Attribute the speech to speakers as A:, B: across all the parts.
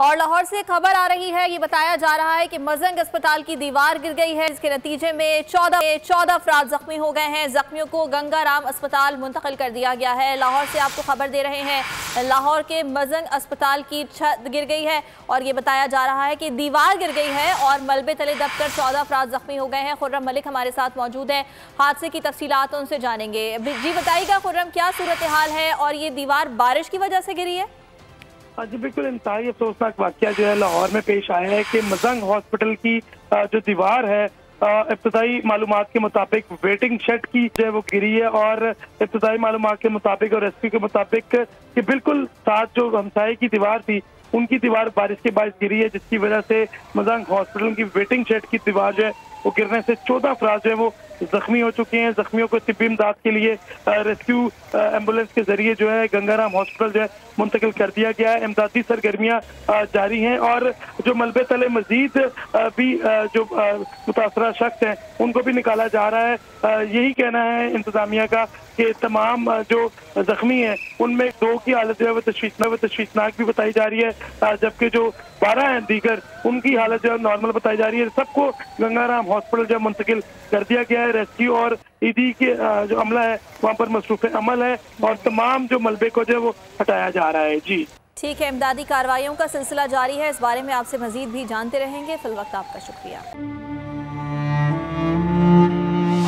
A: और लाहौर से खबर आ रही है, ये बताया जा रहा है कि मजंग अस्पताल की दीवार गिर गई है। इसके नतीजे में 14 अफराद जख्मी हो गए हैं। जख्मियों को गंगा राम अस्पताल मुंतकिल कर दिया गया है। लाहौर से आपको खबर दे रहे हैं, लाहौर के मजंग अस्पताल की छत गिर गई है और ये बताया जा रहा है कि दीवार गिर गई है और मलबे तले दबकर 14 अफराद जख्मी हो गए हैं। खुर्रम मलिक हमारे साथ मौजूद है, हादसे की तफसीलात उनसे जानेंगे। जी बताइएगा खुर्रम, क्या सूरत हाल है और ये दीवार बारिश की वजह से गिरी है?
B: जी बिल्कुल, इंतहाई अफसोसनाक वाकया जो है लाहौर में पेश आया है कि मजंग हॉस्पिटल की जो दीवार है इब्तदाई मालूमात के मुताबिक वेटिंग शेड की जो है वो गिरी है और इब्तदाई मालूमात के मुताबिक और एसपी के मुताबिक कि बिल्कुल साथ जो हमसाये की दीवार थी उनकी दीवार बारिश के बायस गिरी है, जिसकी वजह से मजंग हॉस्पिटल की वेटिंग शेड की दीवार जो है वो गिरने से 14 अफराद जो है वो जख्मी हो चुके हैं। जख्मियों को तिब्बी इमदाद के लिए रेस्क्यू एम्बुलेंस के जरिए जो है गंगाराम हॉस्पिटल जो है मुंतकिल कर दिया गया है। इमदादी सरगर्मियां जारी हैं और जो मलबे तले मजीद भी जो मुतासरा शख्स हैं उनको भी निकाला जा रहा है। यही कहना है इंतजामिया का कि तमाम जो जख्मी हैं उनमें 2 की हालत जो है वो तशवीशनाक भी बताई जा रही है, जबकि जो 12 हैं दीगर उनकी हालत जो है नॉर्मल बताई जा रही है। सबको गंगाराम हॉस्पिटल जो है मुंतकिल कर दिया गया है। रेस्क्यू और ईदी के जो अमला है वहाँ पर मसरूफ अमल है और तमाम जो मलबे को जो है वो हटाया जा रहा है। जी
A: ठीक है, इमदादी कार्रवाइयों का सिलसिला जारी है, इस बारे में आपसे मजीद भी जानते रहेंगे। फिल वक्त आपका शुक्रिया।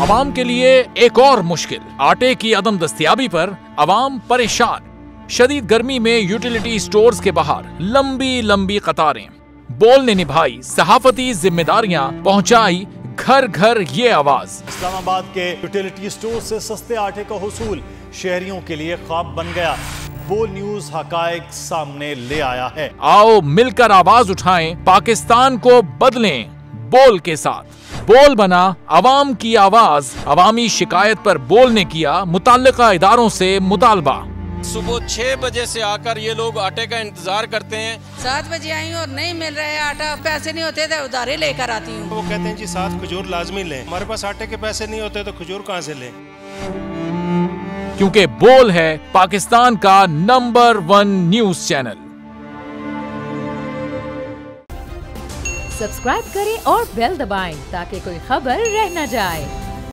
C: अवाम के लिए एक और मुश्किल, आटे की अदम दस्तयाबी पर अवाम परेशान। शदीद गर्मी में यूटिलिटी स्टोर्स के बाहर लंबी लंबी कतारें। बोल ने निभाई सहाफती जिम्मेदारियां, पहुंचाई घर घर ये आवाज।
D: इस्लामाबाद के यूटिलिटी स्टोर से सस्ते आटे का हुसूल शहरियों के लिए ख्वाब बन गया। बोल न्यूज हकायक सामने ले आया है।
C: आओ मिलकर आवाज उठाएं, पाकिस्तान को बदलें बोल के साथ। बोल बना अवाम की आवाज। अवामी शिकायत पर बोल ने किया मुताल्लिका इदारों से मुतालबा।
E: सुबह 6 बजे से आकर ये लोग आटे का इंतजार करते हैं।
F: 7 बजे आई हूँ और नहीं मिल रहा है आटा, पैसे नहीं होते थे उधारे लेकर आती हूँ।
G: वो कहते हैं जी 7 खजूर लाजमी लें, हमारे पास आटे के पैसे नहीं होते तो खजूर कहाँ से लें?
C: क्योंकि बोल है पाकिस्तान का नंबर 1 न्यूज चैनल।
H: सब्सक्राइब करें और बेल दबाएं ताकि कोई खबर रह न जाए।